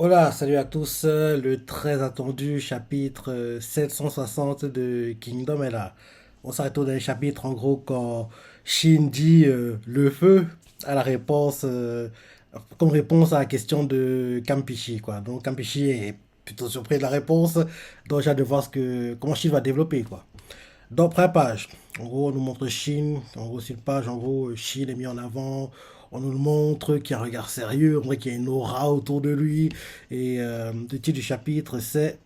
Hola, salut à tous. Le très attendu chapitre 760 de Kingdom est là. On s'arrête au dernier chapitre, en gros, quand Shin dit le feu à la réponse, comme réponse à la question de Kampishi, quoi. Donc Kampishi est plutôt surpris de la réponse, donc j'ai hâte de voir comment Shin va développer, quoi. Donc, première page. En gros, on nous montre Shin. En gros, c'est une page. En gros, Shin est mis en avant. On nous le montre qu'il a un regard sérieux. On voit qu'il y a une aura autour de lui. Et le titre du chapitre, c'est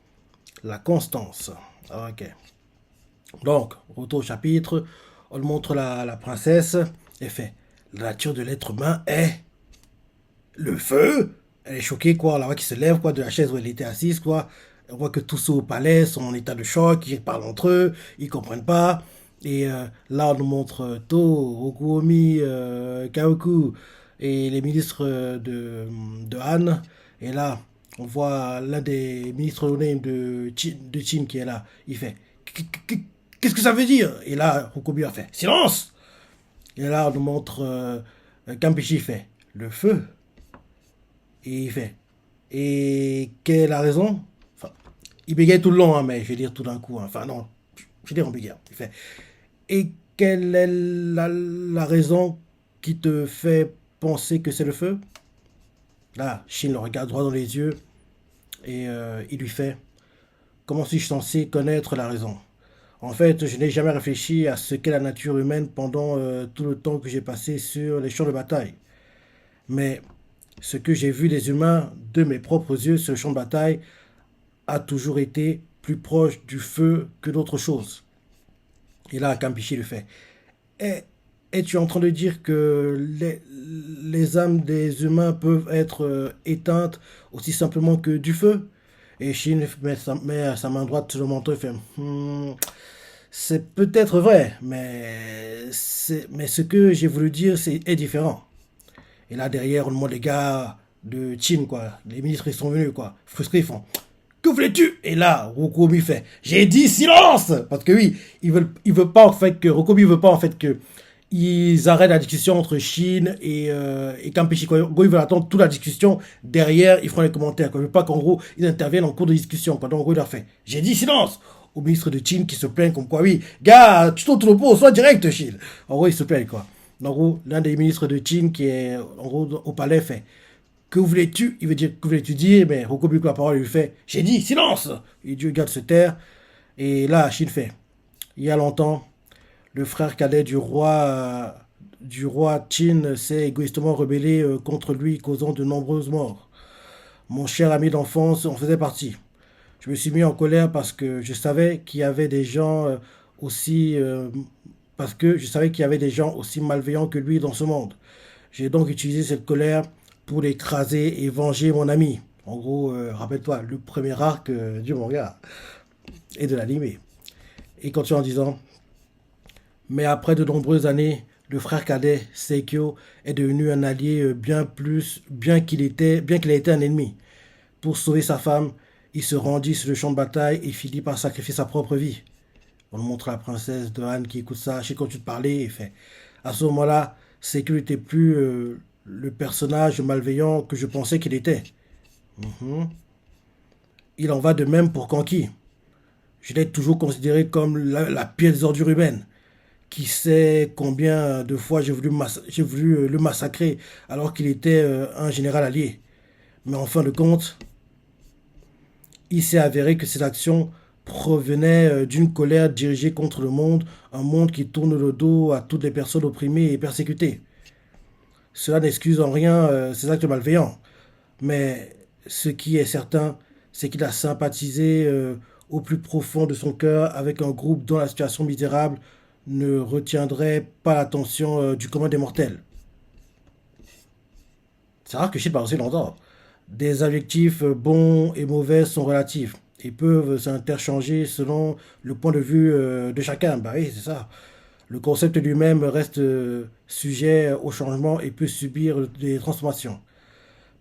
La constance. Ok. Donc, retour au chapitre. On nous montre la princesse. Elle fait La nature de l'être humain est le feu. Elle est choquée, quoi. On la voit qui se lève, quoi, de la chaise où elle était assise, quoi. On voit que tous ceux au palais sont en état de choc, ils parlent entre eux, ils comprennent pas. Et là, on nous montre To, Okuomi, Kaoku et les ministres de Han. Et là, on voit l'un des ministres no-name de Chin qui est là. Il fait Qu'est-ce que ça veut dire? Et là, Okuomi a fait Silence! Et là, on nous montre Kampishi fait Le feu. Et il fait Et quelle est la raison? Enfin, il bégaye tout le long, hein, mais je vais dire tout d'un coup, hein. Enfin, non, je vais dire en bégaye. Il fait Et quelle est la raison qui te fait penser que c'est le feu? Là, Shin le regarde droit dans les yeux et il lui fait Comment suis-je censé connaître la raison? En fait, je n'ai jamais réfléchi à ce qu'est la nature humaine pendant tout le temps que j'ai passé sur les champs de bataille. Mais ce que j'ai vu des humains de mes propres yeux sur le champ de bataille a toujours été plus proche du feu que d'autre chose. Et là, Campichi le fait. Et es-tu en train de dire que les âmes des humains peuvent être éteintes aussi simplement que du feu? Et Shin met sa main droite sur le menton et fait C'est peut-être vrai, mais ce que j'ai voulu dire est différent. Et là, derrière, on demande les gars de Chin, quoi. Les ministres, ils sont venus, quoi. Frustrés, ils font Que voulais-tu? Et là, Rokobi fait J'ai dit silence! Parce que oui, ils veulent pas en fait que. Rokobi veut pas en fait que. Ils arrêtent la discussion entre Chine et Campeche. Quand ils veulent attendre toute la discussion, derrière, ils feront les commentaires. Quoi. Je veux pas qu'en gros, ils interviennent en cours de discussion. Quoi. Donc, en gros, il leur fait J'ai dit silence! Au ministre de Chine qui se plaint comme quoi, oui, gars, tu tournes le pot, sois direct, Chine. En gros, il se plaint, quoi. En gros, l'un des ministres de Chine qui est en gros au palais fait Que voulais-tu? Il veut dire Que voulais-tu dire? Mais Roko lui coupe la parole, il lui fait J'ai dit silence! Et Dieu garde se taire. Et là, Chine fait Il y a longtemps, le frère cadet du roi Qin s'est égoïstement rebellé contre lui, causant de nombreuses morts. Mon cher ami d'enfance en faisait partie. Je me suis mis en colère parce que je savais qu'il y avait des gens aussi parce que je savais qu'il y avait des gens aussi malveillants que lui dans ce monde. J'ai donc utilisé cette colère pour l'écraser et venger mon ami. En gros, rappelle-toi, le premier arc du manga et de l'anime. Et continue en disant Mais après de nombreuses années, le frère cadet, Seikyo, est devenu un allié bien qu'il ait été un ennemi. Pour sauver sa femme, il se rendit sur le champ de bataille et finit par sacrifier sa propre vie. On nous montre la princesse de Han qui écoute ça, je sais quand tu te parlais, et fait. À ce moment-là, Seikyo n'était plus le personnage malveillant que je pensais qu'il était. Mhm. Il en va de même pour Kanki. Je l'ai toujours considéré comme la pire des ordures humaines. Qui sait combien de fois j'ai voulu le massacrer alors qu'il était un général allié. Mais en fin de compte, il s'est avéré que ces actions provenaient d'une colère dirigée contre le monde, un monde qui tourne le dos à toutes les personnes opprimées et persécutées. Cela n'excuse en rien ces actes malveillants, mais ce qui est certain, c'est qu'il a sympathisé au plus profond de son cœur avec un groupe dont la situation misérable ne retiendrait pas l'attention du commun des mortels. C'est rare que Shit parle aussi longtemps. Des adjectifs bons et mauvais sont relatifs et peuvent s'interchanger selon le point de vue de chacun. Bah oui, c'est ça. Le concept lui-même reste sujet au changement et peut subir des transformations.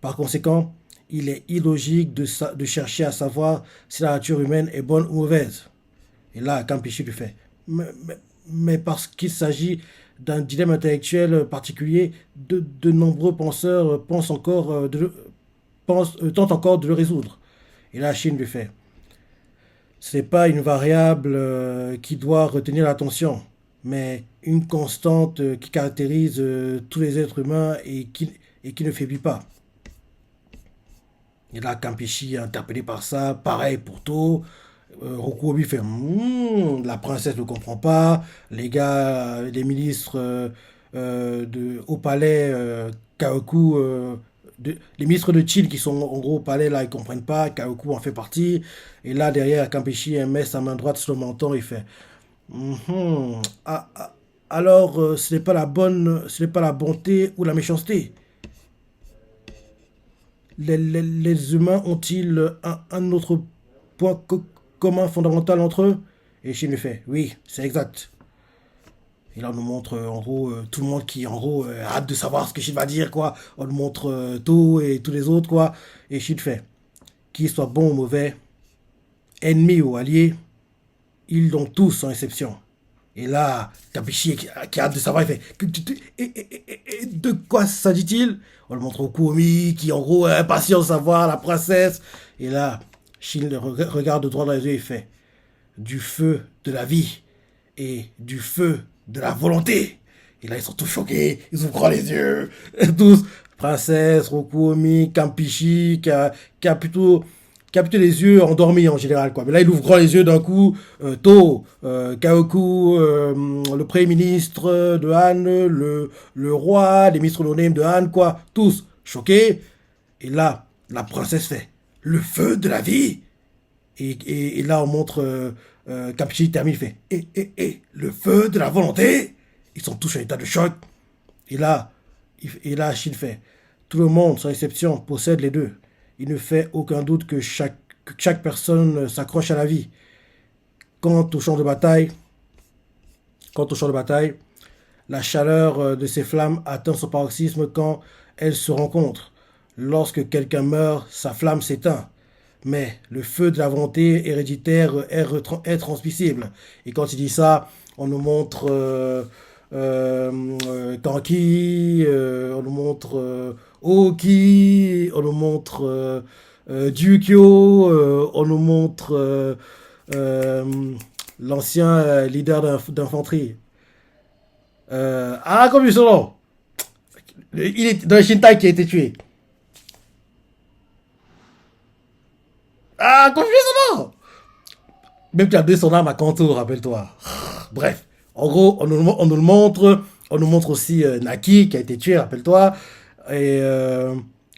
Par conséquent, il est illogique de chercher à savoir si la nature humaine est bonne ou mauvaise. Et là, Campichi lui fait. Mais parce qu'il s'agit d'un dilemme intellectuel particulier, de nombreux penseurs pensent encore tente encore de le résoudre. Et là, Shin lui fait, ce n'est pas une variable qui doit retenir l'attention, mais une constante qui caractérise tous les êtres humains et qui ne faiblit pas. Et là, Kampishi, interpellé par ça, pareil pour tout. Rokuobi fait la princesse ne comprend pas. Les gars, les ministres au palais, Kaoku, les ministres de Chine qui sont en gros au palais, là, ils comprennent pas. Kaoku en fait partie. Et là, derrière, Kampishi met sa main droite sur le menton. Il fait ah, ah, alors, ce n'est pas la bonté ou la méchanceté. Les humains ont-ils un autre point commun fondamental entre eux? Et Shin lui fait, oui, c'est exact. Et là, on nous montre, en gros, tout le monde qui, en gros, a hâte de savoir ce que Shin va dire, quoi. On nous montre To et tous les autres, quoi. Et Shin fait, qu'ils soient bons ou mauvais, ennemis ou alliés, ils l'ont tous sans exception. Et là, Kapichi qui a hâte de savoir, il fait, de quoi s'agit-il? On le montre au Kuomi, qui en gros est impatient de savoir, la princesse. Et là, Shin le regarde droit dans les yeux et fait, du feu de la vie et du feu de la volonté. Et là, ils sont tous choqués, ils ouvrent les yeux, tous. Princesse, Rokuomi, Kampishi, qui a plutôt les yeux endormis en général, quoi. Mais là, il ouvre grand les yeux d'un coup. To, Kaoku, le Premier ministre de Han, le roi, les ministres non-name de Han, quoi. Tous choqués. Et là, la princesse fait le feu de la vie. Et là, on montre Kampichi termine, il fait le feu de la volonté. Ils sont tous en état de choc. Et là, Shin fait tout le monde, sans exception, possède les deux. Il ne fait aucun doute que chaque personne s'accroche à la vie. Quant au champ de bataille, quant au champ de bataille, la chaleur de ces flammes atteint son paroxysme quand elles se rencontrent. Lorsque quelqu'un meurt, sa flamme s'éteint. Mais le feu de la volonté héréditaire est transmissible. Et quand il dit ça, on nous montre Kanki, on nous montre Oki, on nous montre Jukyo, on nous montre euh, l'ancien leader d'infanterie. Comme son nom. Il est dans le Shintai qui a été tué. Comme son nom. Même tu as donné son âme à Kanto, rappelle-toi. Bref, en gros, on nous le montre. On nous montre aussi Naki qui a été tué, rappelle-toi. Et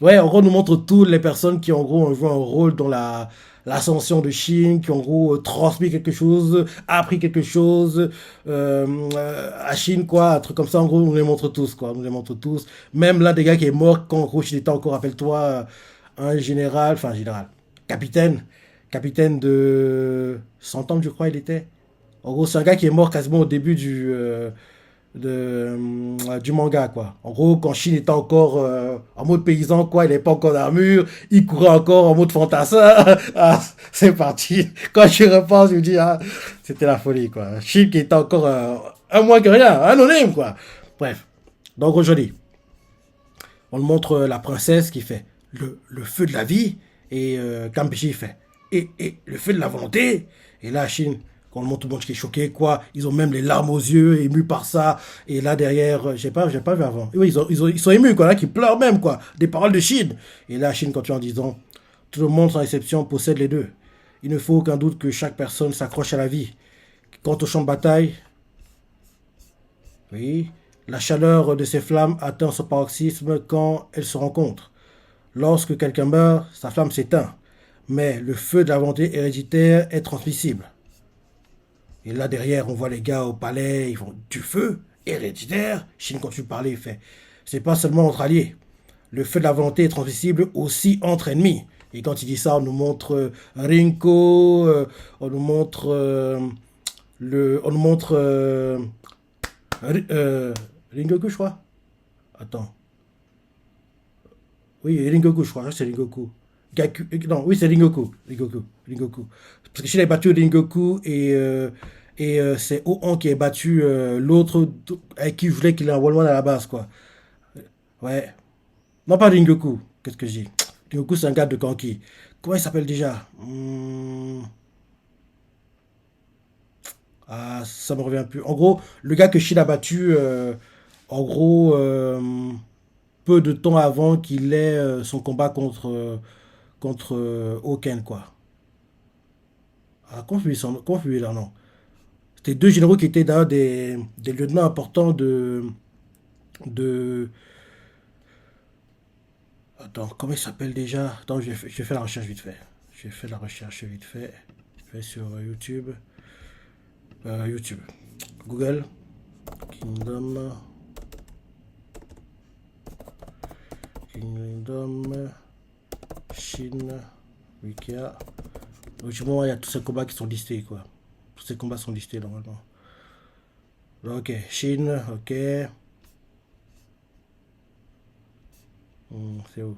ouais, en gros, on nous montre toutes les personnes qui, en gros, ont joué un rôle dans l'ascension de Shin, qui, en gros, transmis quelque chose, appris quelque chose à Shin, quoi. Un truc comme ça, en gros, on nous les montre tous, quoi. On nous les montre tous. Même l'un des gars qui est mort quand, en gros, Shin était encore, rappelle-toi, un général, enfin, général, capitaine de 100 ans, je crois, il était. En gros, c'est un gars qui est mort quasiment au début du manga, quoi. En gros, quand Shin était encore en mode paysan, quoi, il n'avait pas encore d'armure, il courait encore en mode fantassin. Ah, c'est parti. Quand je repense, je me dis, ah, c'était la folie, quoi. Shin qui était encore un moins que rien, anonyme, quoi. Bref. Donc aujourd'hui, on montre la princesse qui fait le feu de la vie et Kampishi fait le feu de la volonté. Et là, Shin, quand on montre tout le monde qui est choqué, quoi, ils ont même les larmes aux yeux, émus par ça. Et là, derrière, j'ai pas vu avant. Et oui, ils sont émus, quoi, là, qui pleurent même, quoi. Des paroles de Shin. Et là, Shin continue en disant, tout le monde, sans exception, possède les deux. Il ne faut aucun doute que chaque personne s'accroche à la vie. Quant au champ de bataille, oui, la chaleur de ces flammes atteint son paroxysme quand elles se rencontrent. Lorsque quelqu'un meurt, sa flamme s'éteint. Mais le feu de la volonté héréditaire est transmissible. Et là derrière, on voit les gars au palais, ils font du feu héréditaire. Shin continue de parler, il fait, c'est pas seulement entre alliés. Le feu de la volonté est transmissible aussi entre ennemis. Et quand il dit ça, on nous montre Rinko, on nous montre on nous montre Ringoku, je crois. Attends. Oui, Ringoku, je crois, c'est Ringoku. Non, oui, c'est Ringoku. Ringoku. Parce que Shin a battu Ringoku et c'est Ohan qui a battu l'autre avec qui je voulais qu'il ait un one-one à la base, quoi. Ouais. Non, pas Ringoku. Qu'est-ce que je dis? Rengoku, c'est un gars de Kanki. Comment il s'appelle déjà? Ah, ça me revient plus. En gros, le gars que Shin a battu, en gros, peu de temps avant qu'il ait son combat contre Hoken, quoi. Ah, comment je lui leur nom? C'était deux généraux qui étaient d'ailleurs des lieutenants importants de... Attends, comment il s'appelle déjà? Attends, je vais faire la recherche vite fait. Je vais faire la recherche vite fait. Je vais sur YouTube. YouTube. Google. Kingdom. Kingdom. Chine. Wikia. Logiquement, il y a tous ces combats qui sont listés, quoi. Tous ces combats sont listés, normalement. Ok, Chine, ok. C'est où?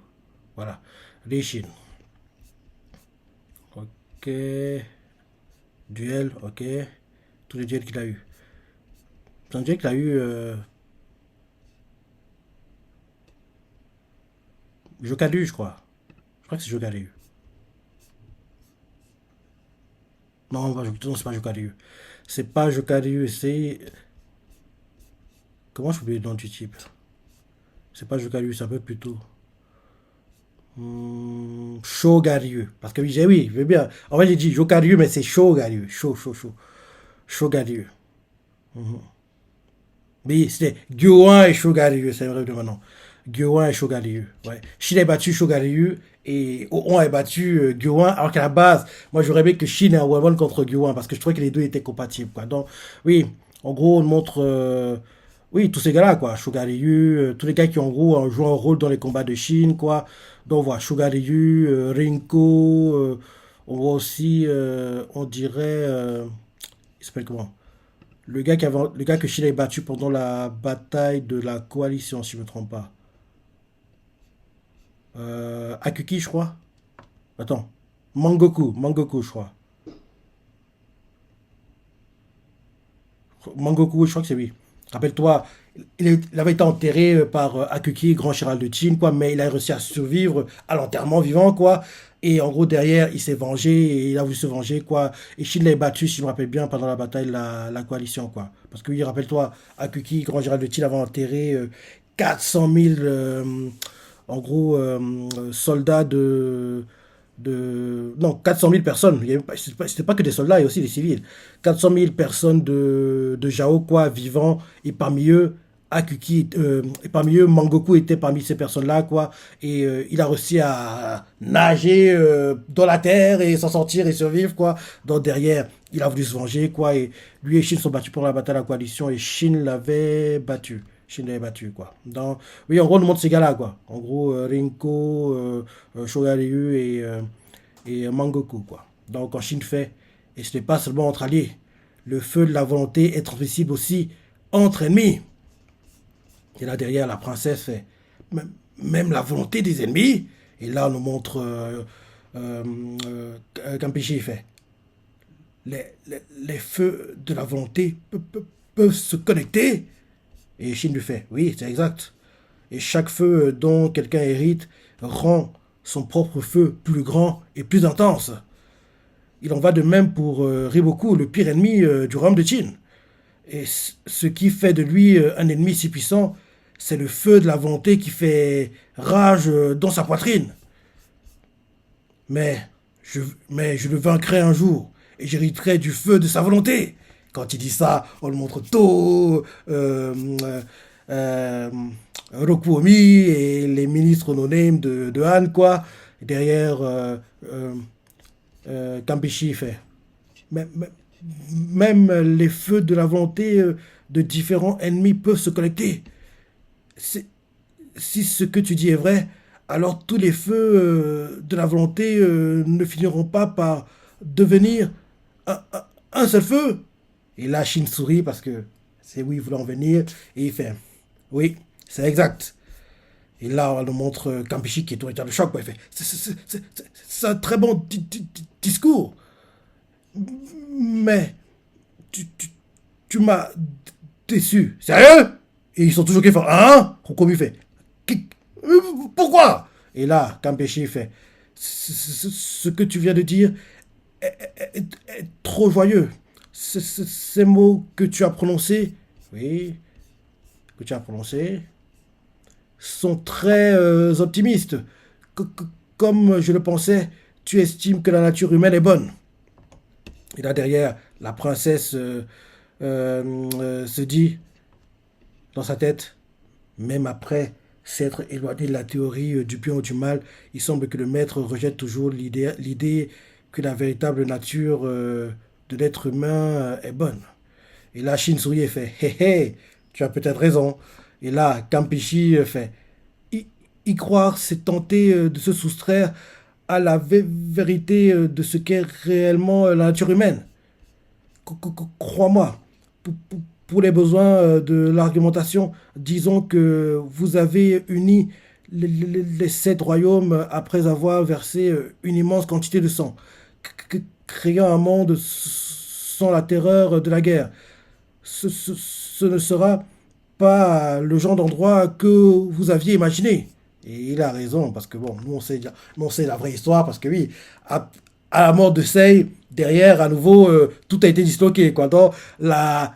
Voilà. Les Chine. Ok. Duel, ok. Tous les duels qu'il a eu. C'est un duel qu'il a eu. Jokadu, je crois. Je crois que c'est Jokadu. Non, non, c'est pas Jokadu. C'est pas Jokadu, c'est. Comment je peux oublier le nom du type? C'est pas Jokadu, c'est un peu plus tôt. Shogaryu. Parce que oui, je veux bien. En fait, j'ai dit Jokaryu, mais c'est Shogaryu. Shogaryu. Mais c'était Gyoan et Shogaryu, c'est vrai de maintenant. Gyoan et Shogaryu. Ouais. Shin a battu Shogaryu et On a battu Gyoan, alors qu'à la base, moi j'aurais aimé que Shin ait un one contre Gyoan parce que je trouvais que les deux étaient compatibles, quoi. Donc, oui, en gros, on montre. Oui, tous ces gars-là, quoi. Shogaryu, tous les gars qui en gros ont joué un rôle dans les combats de Chine, quoi. Donc voilà, Shogaryu, Rinko, on voit aussi, on dirait, il s'appelle comment? Le gars que Chine a battu pendant la bataille de la coalition, si je me trompe pas. Akuki, je crois. Attends, Mangoku, je crois. Mangoku, je crois que c'est lui. Rappelle-toi, il avait été enterré par Akuki, grand général de Qin, quoi, mais il a réussi à survivre à l'enterrement vivant, quoi. Et en gros, derrière, il s'est vengé et il a voulu se venger, quoi. Et Shin l'a battu, si je me rappelle bien, pendant la bataille de la coalition, quoi. Parce que oui, rappelle-toi, Akuki, grand général de Qin, avait enterré 400 000, en gros, soldats non, 400 000 personnes. C'était pas que des soldats, il y a aussi des civils. 400 000 personnes de Jao, quoi, vivants. Et parmi eux, et parmi eux, Mangoku était parmi ces personnes-là, quoi. Et il a réussi à nager dans la terre et s'en sortir et survivre, quoi. Donc derrière, il a voulu se venger, quoi. Et lui et Shin sont battus pour la bataille de la coalition et Shin l'avait battu. Shin l'avait battu, quoi. Donc, oui, en gros, on nous montre ces gars-là, quoi. En gros, Rinko, Shogaryu et Mangoku, quoi. Donc, en Chine fait, et ce n'est pas seulement entre alliés. Le feu de la volonté est transmissible aussi entre ennemis. Et là, derrière, la princesse fait même la volonté des ennemis. Et là, on nous montre Kampishi fait. Les feux de la volonté peuvent se connecter. Et Chine lui fait, oui, c'est exact. Et chaque feu dont quelqu'un hérite rend son propre feu plus grand et plus intense. Il en va de même pour Riboku, le pire ennemi du royaume de Qin. Et ce qui fait de lui un ennemi si puissant, c'est le feu de la volonté qui fait rage dans sa poitrine. Mais je, mais je le vaincrai un jour et j'hériterai du feu de sa volonté. Quand il dit ça, on le montre tôt. Euh, Rokuomi et les ministres no-name de Han, quoi. Et derrière, Kambishi fait. Même, même les feux de la volonté de différents ennemis peuvent se connecter. Si ce que tu dis est vrai, alors tous les feux de la volonté ne finiront pas par devenir un, un seul feu. Et là, Shin sourit parce que c'est où il voulait en venir. Et il fait, oui, c'est exact. Et là, on nous montre Kampishi qui est au état de choc. Quoi. Il fait, c'est un très bon discours. Mais tu, tu m'as déçu. Sérieux? Et ils sont toujours qui font, hein? Kokomi fait, pourquoi? Et là, Campechi fait, ce que tu viens de dire est trop joyeux. Ces mots que tu as prononcés, oui, que tu as prononcés, sont très optimistes. Comme je le pensais, tu estimes que la nature humaine est bonne. Et là derrière, la princesse se dit dans sa tête, même après s'être éloigné de la théorie du bien ou du mal, il semble que le maître rejette toujours l'idée que la véritable nature de l'être humain est bonne. Et là, Shinsui fait, hé hé, tu as peut-être raison. Et là, Kampishi fait, y croire, c'est tenter de se soustraire à la vérité de ce qu'est réellement la nature humaine. Crois-moi, pour les besoins de l'argumentation, disons que vous avez uni les sept royaumes après avoir versé une immense quantité de sang, créant un monde sans la terreur de la guerre. Ce ne sera pas le genre d'endroit que vous aviez imaginé. Et il a raison, parce que bon, nous on sait la vraie histoire, parce que oui, à la mort de Sei, derrière, à nouveau, tout a été disloqué, quoi. Donc,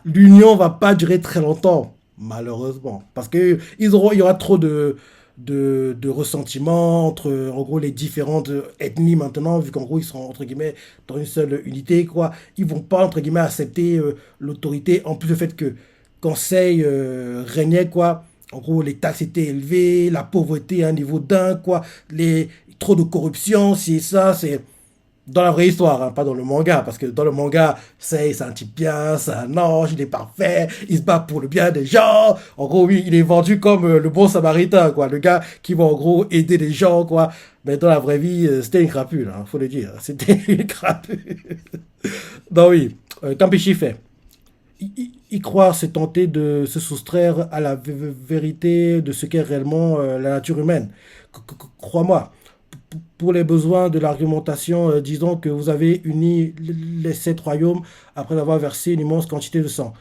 l'union va pas durer très longtemps, malheureusement. Parce que il y aura trop de ressentiments entre, en gros, les différentes ethnies maintenant, vu qu'en gros, ils seront, entre guillemets, dans une seule unité, quoi. Ils vont pas, entre guillemets, accepter l'autorité, en plus le fait que Conseil régnait, quoi. En gros, les taxes étaient élevées, la pauvreté à un niveau dingue, quoi. Trop de corruption, c'est ça, c'est dans la vraie histoire, hein, pas dans le manga, parce que dans le manga, c'est un type bien, c'est un ange, il est parfait, il se bat pour le bien des gens. En gros, oui, il est vendu comme le bon samaritain, quoi, le gars qui va en gros aider les gens, quoi. Mais dans la vraie vie, c'était une crapule, hein, faut le dire, c'était une crapule. Non, oui, Kampishi fait. Y croire, c'est tenter de se soustraire à la vérité de ce qu'est réellement la nature humaine. Crois-moi, pour les besoins de l'argumentation, disons que vous avez uni les sept royaumes après avoir versé une immense quantité de sang,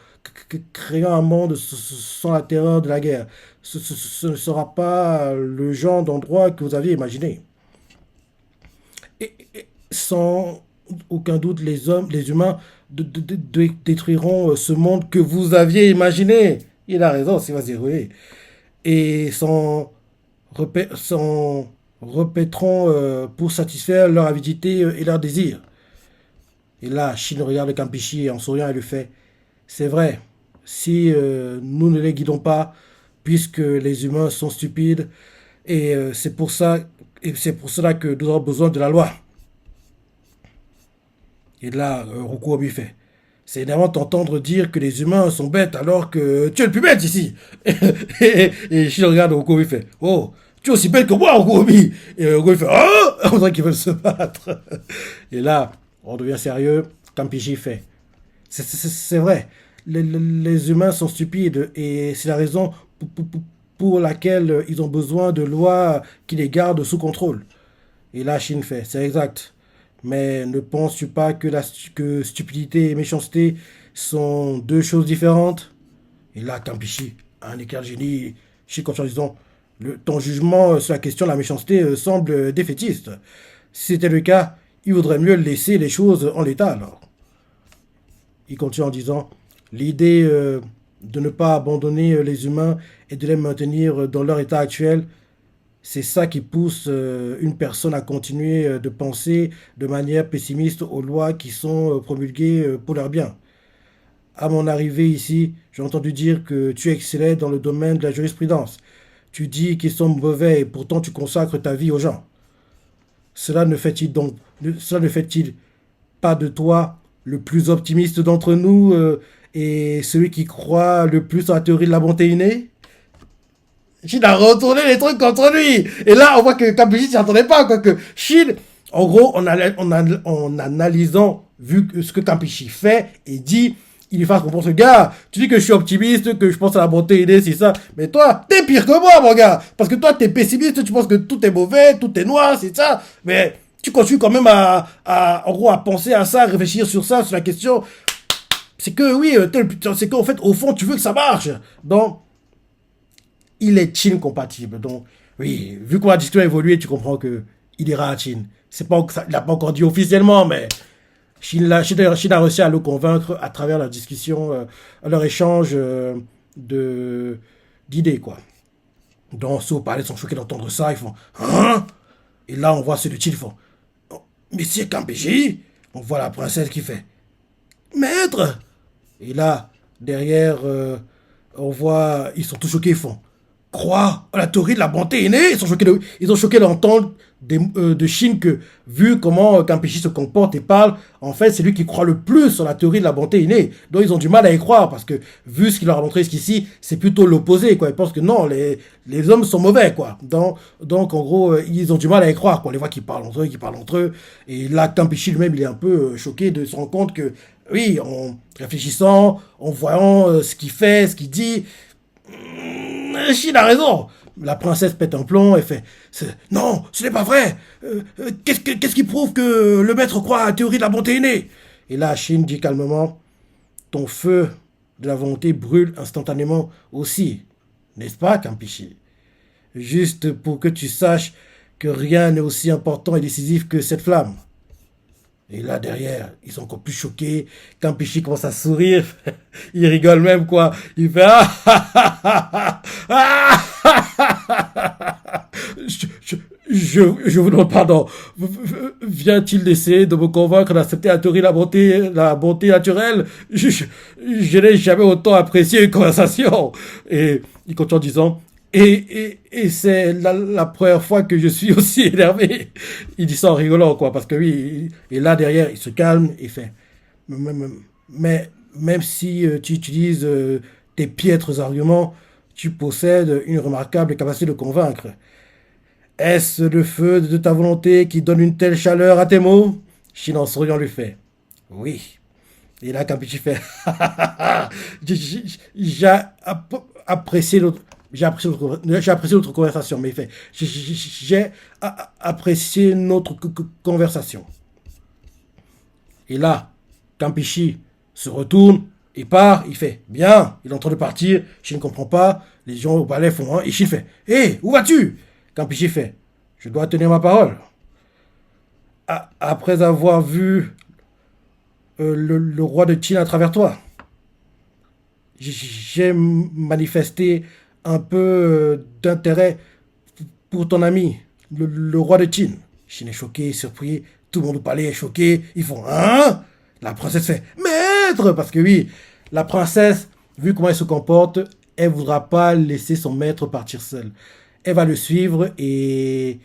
créant un monde sans la terreur de la guerre. Ce ne sera pas le genre d'endroit que vous aviez imaginé. Et sans aucun doute, les humains détruiront ce monde que vous aviez imaginé. Il a raison, c'est vas-y, oui. Et s'en répéteront pour satisfaire leur avidité et leur désir. Et là, Shin regarde Kampishi en souriant et lui fait, c'est vrai, si nous ne les guidons pas, puisque les humains sont stupides, et c'est pour cela que nous avons besoin de la loi. Et là, Rokuobi fait, c'est énervant d'entendre dire que les humains sont bêtes alors que tu es le plus bête ici. Et Shin regarde Rokuobi et fait, oh, tu es aussi bête que moi, Rokuobi. Et Rokuobi fait, oh, on dirait qu'ils veulent se battre. Et là, on devient sérieux. Kampishi fait, c'est vrai, les humains sont stupides et c'est la raison pour laquelle ils ont besoin de lois qui les gardent sous contrôle. Et là, Shin fait, c'est exact. Mais ne penses-tu pas que stupidité et méchanceté sont deux choses différentes? Et là, Kampishi, un éclair de génie, Shin continue en disant, ton jugement sur la question de la méchanceté semble défaitiste. Si c'était le cas, il vaudrait mieux laisser les choses en l'état alors. Il continue en disant, l'idée de ne pas abandonner les humains et de les maintenir dans leur état actuel, c'est ça qui pousse une personne à continuer de penser de manière pessimiste aux lois qui sont promulguées pour leur bien. À mon arrivée ici, j'ai entendu dire que tu excellais dans le domaine de la jurisprudence. Tu dis qu'ils sont mauvais et pourtant tu consacres ta vie aux gens. Cela ne fait-il pas de toi le plus optimiste d'entre nous et celui qui croit le plus à la théorie de la bonté innée? Shin a retourné les trucs contre lui. Et là, on voit que Kampishi s'y attendait pas, quoi. Que Shin, en gros, en analysant, vu ce que Kampishi fait et dit, il lui fasse comprendre ce gars. Tu dis que je suis optimiste, que je pense à la bonté innée, c'est ça. Mais toi, t'es pire que moi, mon gars. Parce que toi, t'es pessimiste, tu penses que tout est mauvais, tout est noir, c'est ça. Mais tu continues quand même en gros, à penser à ça, à réfléchir sur ça, sur la question. C'est que, oui, c'est qu'en fait, au fond, tu veux que ça marche. Donc, il est Shin compatible. Donc, Oui, vu que la discussion a évolué, tu comprends que il ira à Chine. C'est pas, il n'a pas encore dit officiellement, mais Chine a réussi à le convaincre à travers la discussion, leur échange de d'idées, quoi. Donc, ceux au palais sont choqués d'entendre ça, ils font Hein? Et là, on voit ceux de Chine, ils font Oh, Monsieur Campechi. On voit la princesse qui fait Maître. Et là, derrière, on voit, ils sont tous choqués, ils font croire à la théorie de la bonté innée. Ils ont choqué d'entendre de Chine que, vu comment Campechi se comporte et parle, en fait, c'est lui qui croit le plus sur la théorie de la bonté innée. Donc, ils ont du mal à y croire parce que, vu ce qu'il leur a montré jusqu'ici, c'est plutôt l'opposé, quoi. Ils pensent que non, les hommes sont mauvais, quoi. Donc en gros, ils ont du mal à y croire, quoi. On les voit qui parlent entre eux. Et là, Campechi lui-même, il est un peu choqué de se rendre compte que, oui, en réfléchissant, en voyant ce qu'il fait, ce qu'il dit, Chine a raison. La princesse pète un plomb et fait Non, ce n'est pas vrai. Qu'est-ce qui prouve que le maître croit à la théorie de la bonté innée? Et là, Chine dit calmement Ton feu de la volonté brûle instantanément aussi. N'est-ce pas, Campichi? Juste pour que tu saches que rien n'est aussi important et décisif que cette flamme. Et là, derrière, ils sont encore plus choqués. Quand Pichi commence à sourire, il rigole même, quoi. Il fait Ah ah ah ah je vous demande pardon. Vient-il d'essayer de me convaincre d'accepter la théorie de la bonté naturelle? Je n'ai jamais autant apprécié une conversation. Et il continue en disant et c'est la première fois que je suis aussi énervé. Il dit ça en rigolant, quoi, parce que oui, et là derrière, il se calme et fait. Mais même si tu utilises tes piètres arguments, tu possèdes une remarquable capacité de convaincre. Est-ce le feu de ta volonté qui donne une telle chaleur à tes mots? Chine en souriant lui fait. Oui. Et là, Campichi fait. J'ai apprécié l'autre. J'ai apprécié notre conversation, mais il fait. J'ai apprécié notre conversation. Et là, Campichi se retourne et part. Il fait bien. Il est en train de partir. Je ne comprends pas. Les gens au palais font un. Et Chine fait hé, où vas-tu? Campichi fait je dois tenir ma parole. Après avoir vu le roi de Chine à travers toi, j'ai manifesté un peu d'intérêt pour ton ami, le roi de Chine. Chine est choqué, surpris, tout le monde au palais est choqué. Ils font Hein? La princesse fait Maître! Parce que oui, la princesse, vu comment elle se comporte, elle ne voudra pas laisser son maître partir seul. Elle va le suivre et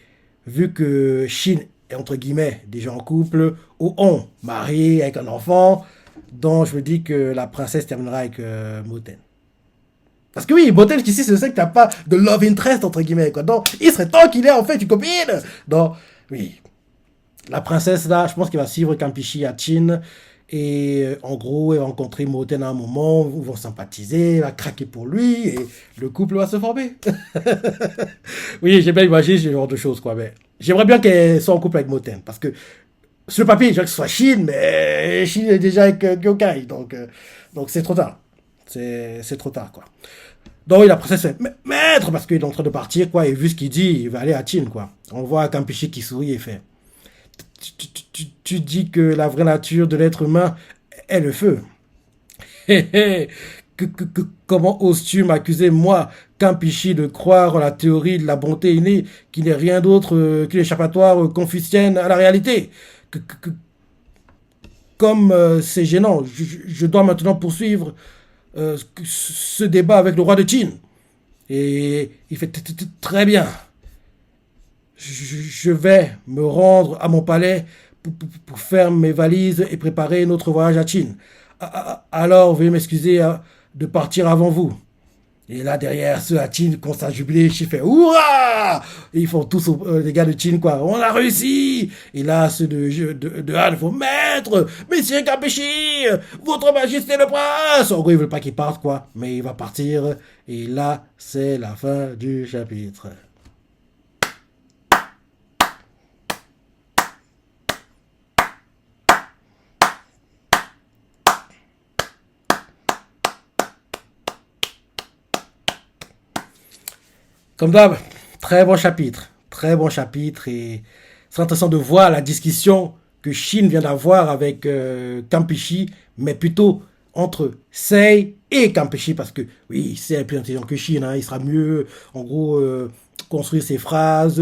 vu que Chine est entre guillemets déjà en couple, ou on, marié avec un enfant, donc je me dis que la princesse terminera avec Moten. Parce que oui, Moten ici, c'est ça que t'as pas de love interest entre guillemets, quoi. Donc il serait temps qu'il ait en fait une copine. Donc oui, la princesse là, je pense qu'elle va suivre Campichi à Chine. Et en gros, elle va rencontrer Moten à un moment, ils vont sympathiser, elle va craquer pour lui, et le couple va se former. Oui, j'ai bien imaginé ce genre de choses, quoi. Mais j'aimerais bien qu'elle soit en couple avec Moten, parce que sur le papier, je que ce soit Chine, mais Chine est déjà avec Gyokai, donc c'est trop tard. C'est trop tard, quoi. Donc oui, la princesse fait Maître, parce qu'il est en train de partir, quoi, et vu ce qu'il dit, il va aller à Chine, quoi. On voit Campichi qui sourit et fait tu dis que la vraie nature de l'être humain est le feu. Comment oses-tu m'accuser, moi, Campichi, de croire à la théorie de la bonté innée, qui n'est rien d'autre qu'une échappatoire confucienne à la réalité? Comme c'est gênant, je dois maintenant poursuivre ce débat avec le roi de Chine. Et il fait très bien. Je vais me rendre à mon palais pour faire mes valises et préparer notre voyage à Chine. Alors, veuillez m'excuser de partir avant vous. Et là, derrière, ceux à Chine commencent à jubiler. Je fais Hurrah! Et ils font tous, les gars de Chine, quoi. On a réussi! Et là, ceux de Han font Maître! Monsieur Kapeshi! Votre Majesté le Prince! En gros, ils veulent pas qu'il parte, quoi. Mais il va partir. Et là, c'est la fin du chapitre. Comme d'hab, très bon chapitre et c'est intéressant de voir la discussion que Shin vient d'avoir avec Kampishi, mais plutôt entre Sei et Kampishi parce que oui, Sei est plus intelligent que Shin, hein, il sera mieux en gros construire ses phrases,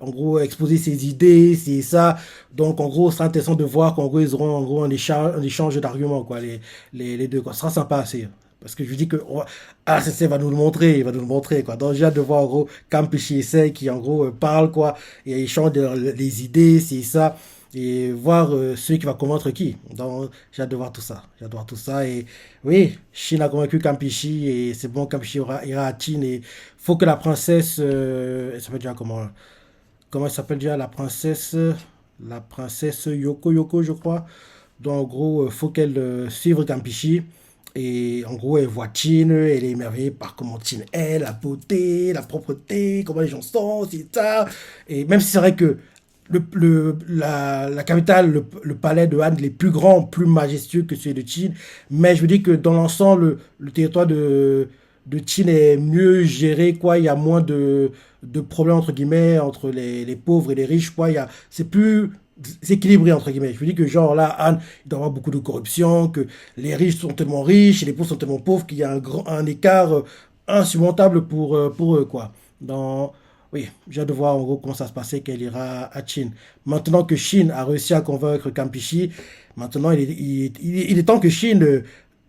en gros exposer ses idées, c'est ça. Donc en gros, c'est intéressant de voir qu'en gros ils auront en gros un échange d'arguments quoi, les deux quoi. Ce sera sympa assez. Parce que je dis que ah, CC va nous le montrer, il va nous le montrer, quoi. Donc, j'ai hâte de voir, en gros, Campichi essaie, qui, en gros, parle, quoi, et échange les idées, c'est ça, et voir celui qui va convaincre qui. Donc, j'ai hâte de voir tout ça. J'ai hâte de voir tout ça, et oui, Shin a convaincu Campichi, et c'est bon, Campichi ira à Chin, et faut que la princesse, elle s'appelle déjà comment elle s'appelle déjà, la princesse Yoko, je crois. Donc, en gros, faut qu'elle suive Campichi. Et en gros, elle voit Chin, elle est émerveillée par comment Chin est, la beauté, la propreté, comment les gens sont, c'est ça. Et même si c'est vrai que la capitale, le palais de Han, il est plus grand, plus majestueux que celui de Chin. Mais je veux dire que dans l'ensemble, le territoire de Chin est mieux géré, quoi. Il y a moins de problèmes, entre guillemets, entre les pauvres et les riches, quoi. C'est plus équilibré, entre guillemets. Je veux dire que, genre, là, Han, il doit y avoir beaucoup de corruption, que les riches sont tellement riches et les pauvres sont tellement pauvres qu'il y a un écart insurmontable pour eux, quoi. Oui, j'ai hâte de voir en gros comment ça se passait qu'elle ira à Chine. Maintenant que Chine a réussi à convaincre Campichi, maintenant il est temps que Chine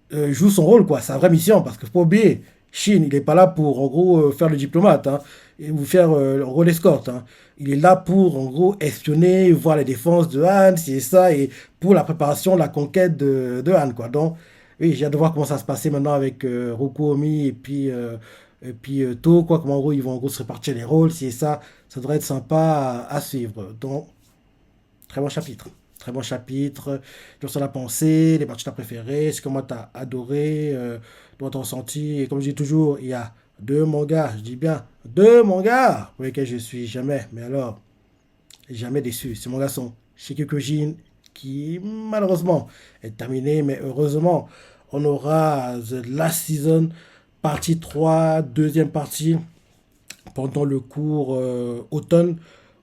joue son rôle, quoi, sa vraie mission, parce qu'il faut pas oublier, Chine, il n'est pas là pour en gros faire le diplomate, hein, et vous faire le rôle escorte, hein. Il est là pour en gros espionner, voir les défenses de Han, c'est ça, et pour la préparation, la conquête de Han, quoi. Donc, oui, j'ai hâte de voir comment ça se passait maintenant avec Roku Omi et puis To, quoi, comment en gros ils vont en gros se répartir les rôles, c'est ça, ça devrait être sympa à suivre. Donc, très bon chapitre. Très bon chapitre. Sur ça, la pensée, les parties que tu as préférées, c'est comment tu as adoré, dans ton ressenti. Et comme je dis toujours, il y a deux mangas, je dis bien deux mangas pour lesquels je suis jamais, mais alors, jamais déçu. Ces mangas sont Shikikujin, qui malheureusement est terminé, mais heureusement, on aura The Last Season, partie 3 deuxième partie pendant le cours automne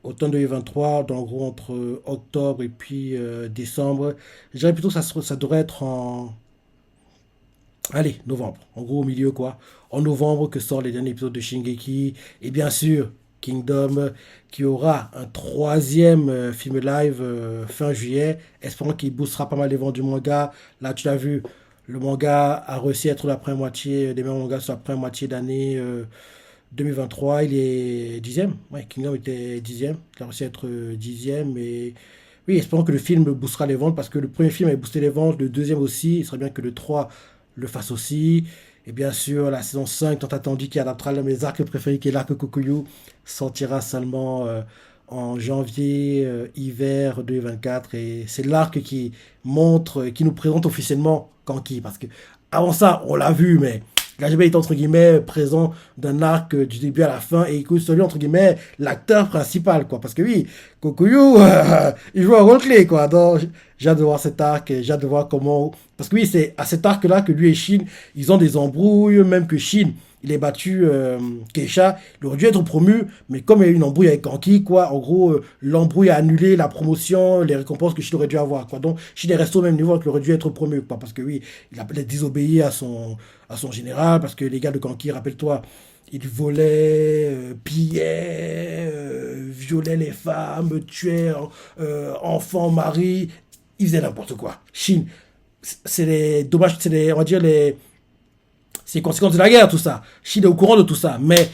2023, donc en gros entre octobre et puis décembre. Je dirais plutôt que ça devrait être allez, novembre. En gros, au milieu, quoi. En novembre que sort les derniers épisodes de Shingeki. Et bien sûr, Kingdom, qui aura un troisième film live fin juillet. Espérons qu'il boostera pas mal les ventes du manga. Là, tu l'as vu, le manga a réussi à être la première moitié, des meilleurs mangas sur la première moitié d'année 2023. Il est dixième. Ouais, Kingdom était dixième. Il a réussi à être dixième. Et oui, espérons que le film boostera les ventes parce que le premier film a boosté les ventes, le deuxième aussi. Il serait bien que le 3 le fasse aussi. Et bien sûr, la saison 5 tant attendue, qui adaptera l'un de mes arcs préférés, qui est l'arc Kokuyu, sortira seulement en janvier, hiver 2024. Et c'est l'arc qui montre, qui nous présente officiellement Kanki. Parce que avant ça, on l'a vu, mais il n'a jamais été, entre guillemets, présent d'un arc du début à la fin. Et écoute, celui, entre guillemets, l'acteur principal, quoi. Parce que oui, Kokuyu, il joue un rôle clé, quoi. Donc, j'ai hâte de voir cet arc, j'ai hâte de voir comment. Parce que oui, c'est à cet arc-là que lui et Shin, ils ont des embrouilles, même que Shin, il est battu Keisha, il aurait dû être promu, mais comme il y a eu une embrouille avec Kanki, quoi, en gros, l'embrouille a annulé la promotion, les récompenses que Shin aurait dû avoir, quoi. Donc, Shin est resté au même niveau qu'il aurait dû être promu, quoi, parce que oui, il a peut-être désobéi à son général, parce que les gars de Kanki, rappelle-toi, ils volaient, pillaient, violaient les femmes, tuaient enfants, maris, ils faisaient n'importe quoi. Chine, c'est les dommages, on va dire c'est les conséquences de la guerre, tout ça. Chine est au courant de tout ça, mais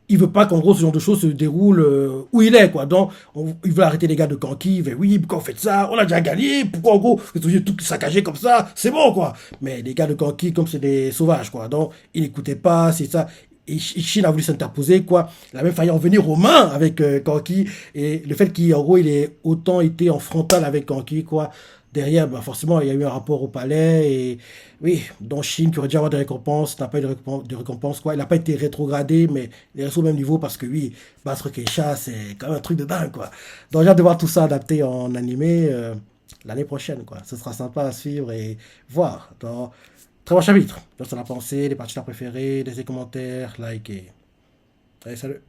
il veut pas qu'en gros ce genre de choses se déroule où il est, quoi. Donc, il veut arrêter les gars de Kanki, il fait oui, pourquoi vous faites ça? On a déjà gagné, pourquoi en gros vous êtes obligé de tout saccager comme ça? C'est bon, quoi. Mais les gars de Kanki, comme c'est des sauvages, quoi. Donc, ils n'écoutaient pas, c'est ça. Et Chine a voulu s'interposer, quoi. Il a même failli en venir aux mains avec Kanki. Et le fait qu'en gros, il ait autant été en frontal avec Kanki, quoi. Derrière, bah forcément, il y a eu un rapport au palais. Et oui, dans Chine, qui aurait dû avoir des récompenses, n'a pas eu de récompense, quoi. Il n'a pas été rétrogradé, mais il est resté au même niveau parce que oui, battre Keisha, c'est quand même un truc de dingue, quoi. Donc, j'ai hâte de voir tout ça adapté en animé l'année prochaine, quoi. Ce sera sympa à suivre et voir. Donc, très bon chapitre. Donc, ça l'a pensé, les parties préférées, laissez commentaires, likez. Allez, salut.